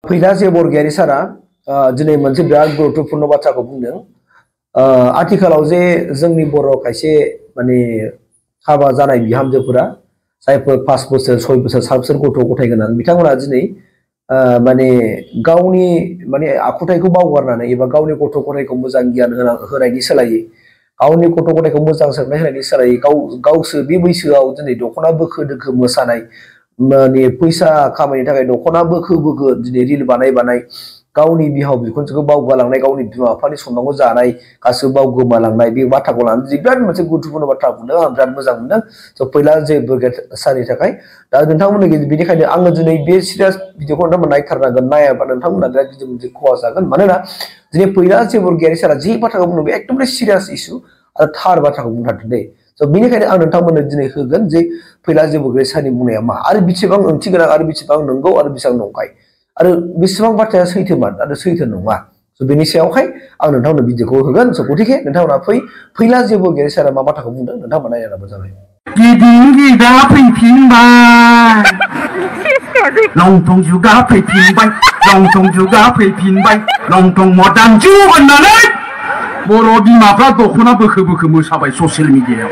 फैला जे बरगयारि सारा दिनै मोनसे बिराद गुरुत्वपूर्ण बाथ्राखौ बुंदों। आथिखालाव जे जोंनि बर' खायसे माने हाबा जानाय बिहामजोफोरा जायफोर 5 बोसोर 6 बोसोर 7 बोसोर गथ' गथाय गोनां बिथांमोना दिनै माने गावनि माने आखुथायखौ बावगारनानै एबा गावनि गथ' गथायखौ मोजां गियान होनायनि सोलायै गावनि गथ' गथायखौ मोजां सोलोंथाइ होनायनि सोलायै गावसो बे बैसोआव दिनै दख'ना बोखो दोखो मोसानाय माने फैसा खामायनो थाखाय दख'ना बोखो बोखो दिनै रिल बानाय गावनि बिहाव बिखुनजोखौ बावगारलांनाय गावनि बिमा बिफानि सनमानखौ जानाय गासिबो बावगोमालांनाय बे बाथ्राखौ लानानै बिराद मोनसे गुरुत्वपूर्ण बाथ्रा बुंदों। आं बिराद मोजां मोनदों स' फैला जे बरगयारि सारनि थाखाय दा नोंथांमोननि बेनिखायनो आङो दिनै बे सिरियास भिडिअखौ नोंथांमोना नायथारनांगोन। नायाबा नोंथांमोना बिराद गिदिर मोनसे खहा जागोन। मानोना दिनै फैला जे बरगयारि सारा जे बाथ्राखौ बुंदों बे एकदमबारे सिरियास इस्यु आरो थार बाथ्राखौ बुंथारदों दे। स' बेनिखायनो आं नोंथांमोननो दिनै होगोन जे फैला जे बरगयारि सारनि बुंनाया मा आरो बेसेबां ओंथि गोनां आरो बेसेबां नंगौ आरो बेसेबां नंखाय आरो बेसेबां बाथ्राया सैथोमान आरो सैथो नङा। स' बेनि सायावहाय आं नोंथांमोननो भिडिअखौ होगोन। स' गतिके नोंथांमोना फैला जे बरगयारि सारा मा बाथ्राखौ बुंदों नोंथांमोना नायनाबो जाबाय। गिदिं गिदा फैफिनबाय लंथं जुगा फैफिनबाय लंथं जुगा फैफिनबाय लंथं मदार्न जुग होननानै बर' बिमाफ्रा दख'ना बोखो बोखो मोसाबाय ससियेल मिडियायाव।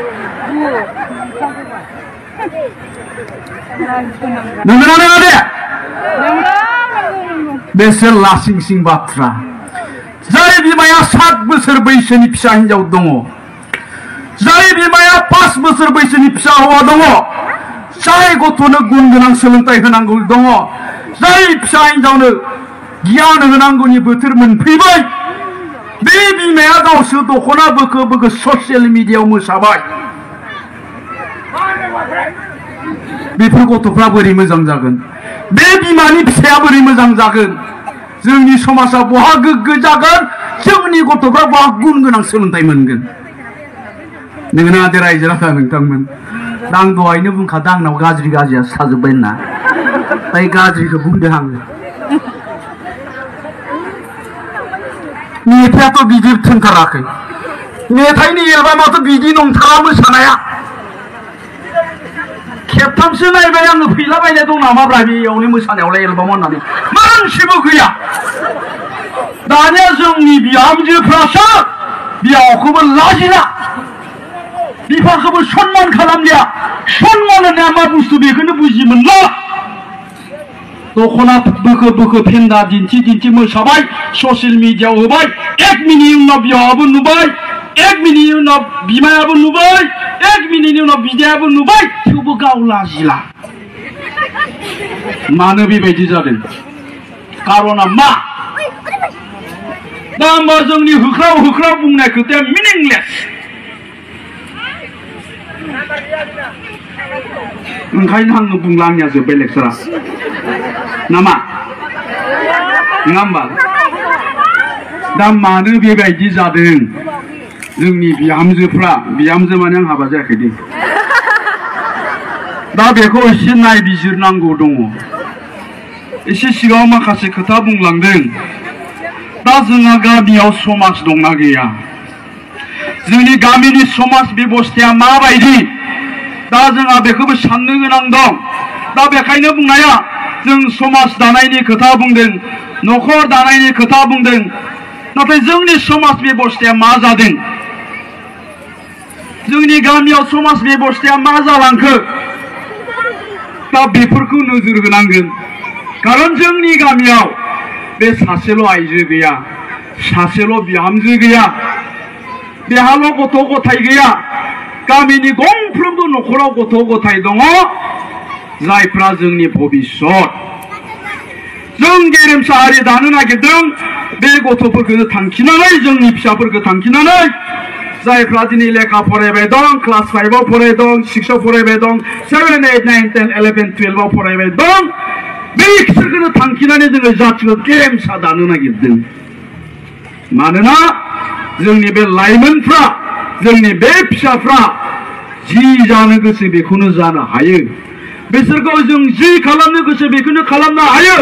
नंगौना नङा दे? बेसोर लासिं सिं बाथ्रा। जाय बिमाया 7 बोसोर बैसोनि फिसा हिनजाव दङ, जाय बिमाया 5 बोसोर बैसोनि फिसा हौवा दङ, जाय गथ'नो गुन गोनां सोलोंथाइ होनांगौ दङ, जाय फिसा हिनजावनो गियान होनांगौनि बोथोर मोनफैबाय, बे बिमाया गावसो दख'ना बोखो बोखो ससियेल मिडियायाव मोसाबाय। बेफोर गथ'फ्रा बोरै मोजां जागोन? बे बिमानि फिसाया बोरै मोजां जागोन? जोंनि समाजा बहा गोग्गो जागोन? जोंनि गथ'फ्रा बहा गुन गोनां सोलोंथाइ मोनगोन? नोंना दे रायजो राजा नोंथांमोन, दा आं दहायनो बुंखादों आंनाव गाज्रिया साजोब्बाय होनना। ओमफ्राय गाज्रिखौ बुंदों आङो। मेथाइआथ' बिदि थोनथाराखै। मेथाइनि एलबामाथ' बिदि नंथारा मोसानाया। खेबथामसो नायबाय आङो फैलाबायनाय दं नामाब्रा बेयावनो मोसानायावलाय एलबाम होननानै मोनसेबो गैया। दानिया जोंनि बिहामजोफ्रासो बिहावखौबो लाजिला, बिफाखौबो सनमान खालामलिया। सनमान होननाया मा बुस्थु बेखौनो बुजि मोनला। दख'ना बोखो बोखो फेन्दा दिन्थि मोसाबाय, ससियेल मिडियायाव होबाय। 1 मिनिटनि उनाव बिहावाबो नुबाय, 1 मिनिटनि उनाव बिमायाबो नुबाय, 1 मिनिटनि उनाव बिदायाबो नुबाय, थेवबो गाव लाजिला। मानो बेबायदि जादों? कारना मा? दा होमबा जोंनि होख्राव बुंनाय खोथाया मिनिंलेस। ओंखायनो आङो बुंला, आंनिया जोब्बाय लेक्सारा नामा नङा होमबा? दा मानो बेबायदि जादों? जोंनि बिहामजोफ्रा, बिहामजो माने आं हाबा जायाखै दे, दा बेखौ एसे नायबिजिरनांगौ दङ। एसे सिगाङाव माखासे खोथा बुंलांदों। दा जोंहा गामियाव समाज दंना गैया? जोंनि गामिनि समाज बेबस्थाया माबायदि? दा जोंहा बेखौबो साननो गोनां दं। दा बेखायनो बुंनाया, जों समाज दानायनि खोथा बुंदों, न'खर दानायनि खोथा बुंदों, नाथाय जोंनि समाज बेबस्थाया मा जादों? जोंनि गामियाव समाज बेबस्थाया मा जालांखो? दा बेफोरखौ नोजोर होनांगोन। कारन जोंनि गामियाव बे सासेल' आइजो गैया, सासेल' बिहामजो गैया, बेहाल' गथ' गथाय गैया। गामिनि गंफ्रोमबो न'खराव गथ' गथाय दङ, जायफ्रा जोंनि भबिष्यत। जों गेरेमसा हारि दानो नागिरदों। बे गथ'फोरखौनो थांखिनानै, जोंनि फिसाफोरखौ थांखिनानै, जायफ्रा दिनै लेखा फरायबाय दं, क्लास 5आव फरायबाय दं, 6आव फरायबाय दं, 7, 8, 9, 10, 11, 12आव फरायबाय दं, बिसोरखौनो थांखिनानै जोङो जाथिखौ गेरेमसा दानो नागिरदों। मानोना जोंनि बे लाइमोनफ्रा, जोंनि बे फिसाफ्रा जि जानो गोसो बेखौनो जानो हायो। बिसोरखौ जों जि खालामनो गोसो बेखौनो खालामनो हायो।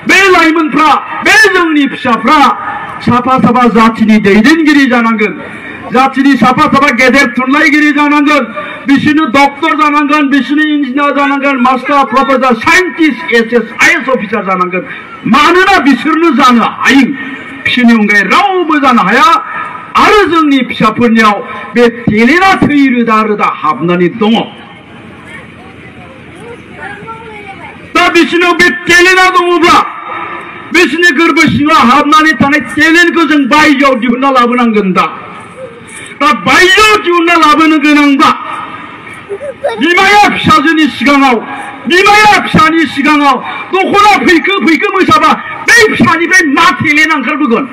बे लाइमोनफ्रा, बे जोंनि फिसाफ्रा साफा साफा जाथिनि दैदेनगिरि जानांगोन, जाथिनि साफा साफा गेदेर थुनलाइगिरि जानांगोन, बिसोरनो डक्टर जानांगोन बिसोरनो इन्जिनियार जानांगोन master professor scientist SS IAS officer जानांगोन मानोना बिसोरनो जानो हायो बिसोरनि अनगायै रावबो जानो हाया आरो जोंनि फिसाफोरनियाव बे टेलेन्टआ थै रोदा रोदा हाबनानै दङ दा बिसोरनाव बे टेलेन्टआ दङब्ला बिसोरनि गोरबो सिङाव हाबनानै थानाय टेलेन्टखौ जों बायजोआव दिहुनना लाबोनांगोन दा बायजोआव दिहुनना लाबोनो गोनांब्ला बिमाया फिसाजोनि सिगाङाव बिमाया फिसानि सिगाङाव दख'ना फैखो फैखो मोसाबा बै फिसानिफ्राय मा टेलेन्ट ओंखारबोगोन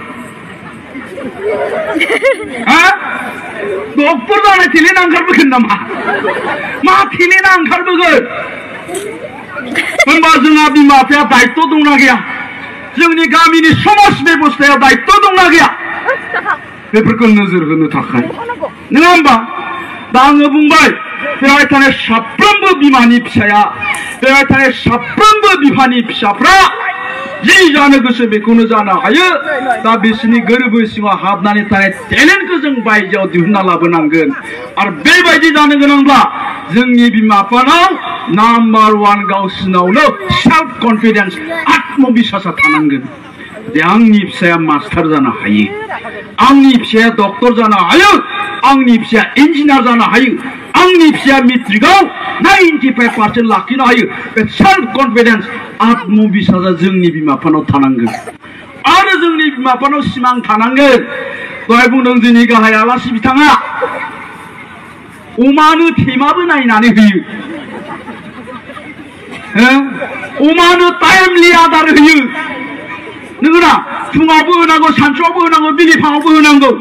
डक्टर जानाय टेलेन्ट ओंखारबोगोन नामा मा टेलेन्टआ ओंखारबोगोन होनबा जोंहा बिमा बिफाया दायित्व दंना गैया जोंनि गामिनि समाज बेबस्थायाव दायित्व दंना गैया बेफोरखौ नोजोर होनो थाखाय नङा होमबा दा आङो बुंबाय बेवहाय थानाय साफ्रोमबो बिमानि फिसाया बेवहाय थानाय साफ्रोमबो बिफानि फिसाफ्रा जि जानो गोसो बेखौनो जानो हायो दा बिसोरनि गोरबो सिङाव हाबनानै थानाय टेलेन्टखौ जों बायजोआव दिहुनना लाबोनांगोन आरो बेबायदि जानो गोनांब्ला जोंनि बिमा बिफानाव नाम्बार 1 गावसोरनावनो सेल्फ कन्फिडेन्स आत्मबिश्वासा थानांगोन दे आंनि फिसाया मास्टार जानो हायो आंनि फिसाया डक्टर जानो हायो आंनि फिसाया इन्जिनियार जानो हायो आंनि फिसाया मेट्रिकआव 95% लाखिनो हायो बे सेल्फ कन्फिडेन्स आत्मबिश्वासा जोंनि बिमा बिफानाव थानांगोन आरो जोंनि बिमा बिफानाव सिमां थानांगोन दहाय बुंदों जोंनि गाहाय आलासि बिथाङा अमानो थेमाबो नायनानै होयो अमानो टाइमलि आदार होयो नंगौना फुङावबो होनांगौ सानसुआवबो होनांगौ बिलिफाङावबो होनांगौ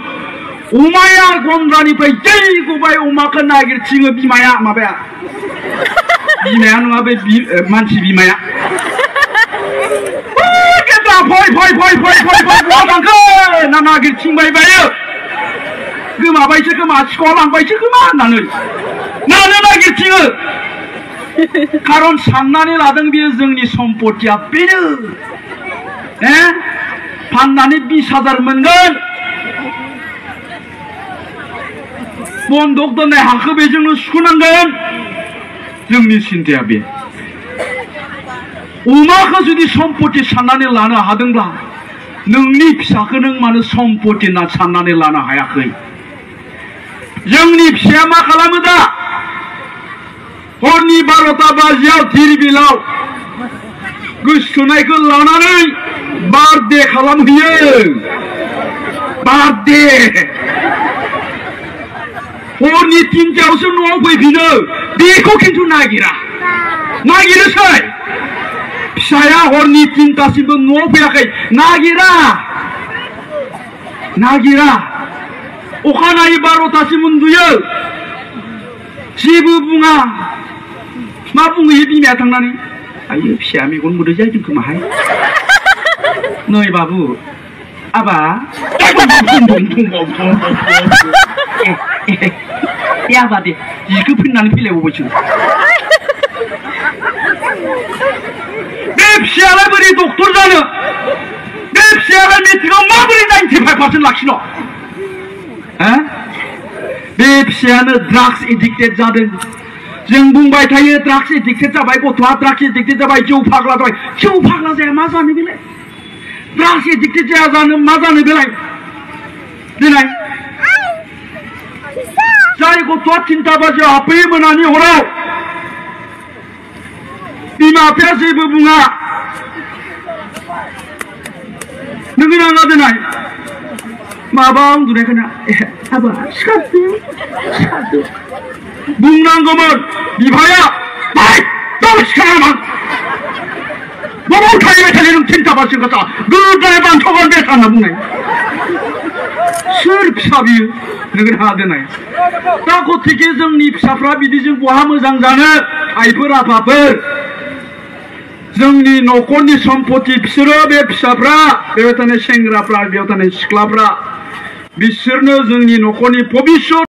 अमाया गन्द्रानिफ्राय जै गबाय अमाखौ नागिरथिङो बिमाया माबाया बिमाया नङा बे मानसि बिमाया फै फै फै फै फै फै बहा थांखो ना नागिरथिंबाय बायो गोमाबायसो खोमा सिखाव लांबायसो खोमा होननानै मानो नागिरथिङो खारन साननानै लादों बियो जोंनि सम्पतिया बेनो फाननानै 20,000 मोनगोन बन्दक दोननाय हाखौ बेजोंनो सुख'नांगोन जोंनि सिन्ताया बे अमाखौ जुदि सम्पति साननानै लानो हादोंब्ला नोंनि फिसाखौ नों मानो सम्पति होनना साननानै लानो हायाखै जोंनि फिसाया मा खालामो दा हरनि 12टा बाजियाव धिरबिलाव गोसोथोनायखौ लानानै बार्थडे खालामहैयो बार्थडे हरनि 3टायावसो न'आव फैफिनो बेखौ खिन्थु नागिरोसै फिसाया हरनि 3टासिमबो न'आव फैयाखै नागिरा अखानायै 12टासिम उन्दुयो जेबो बुङा मा बुंहैयो बिमाया थांनानै आयो फिसाया मेगन मोदै जाहैदों खोमाहाय नै बाबु आबा आबा दे जिखौ फिननानै फैलायबावबायसो बे फिसायालाय बोरै डक्टर जानो बे फिसायालाय मेट्रिकआव माबोरै 95% लाखिनो बे फिसायानो ड्राग्स एडिक्टेड जादों जों बुंबाय थायो ड्राग्स एडिक्टेड जाबाय गथ'आ ड्राग्स एडिक्टेड जाबाय जौ फाग्ला जाबाय जौ फाग्ला जाया मा जानो बेलाय ड्राग्स एडिक्टेड जाया जानो मा जानो बेलाय देनाय जाय गथ'आ 3टा बाजियाव हाबफैयो मोनानि हराव बिमा बिफाया जेबो बुङा नोङो नाङा देनाय माबा उन्दुनाय खोना आबा सिखारदो बुंनांगौमोन बिफाया सिखारामोन बबाव थाहैबाय थायो नों 3टा बाजियाव गथा गोदाय बान्थ'गोन बे होनना बुंनाय सोर फिसा बियो नोङो नाङा देनाय दा गथिखे जोंनि फिसाफ्रा बिदिजों बहा मोजां जानो आइफोर आफाफोर जोंनि न'खरनि सम्पति बिसोरो बे फिसाफ्रा बेयाव थानाय सेंग्राफ्रा बेयाव थानाय सिख्लाफ्रा बिसोरनो जोंनि न'खरनि भबिष्यत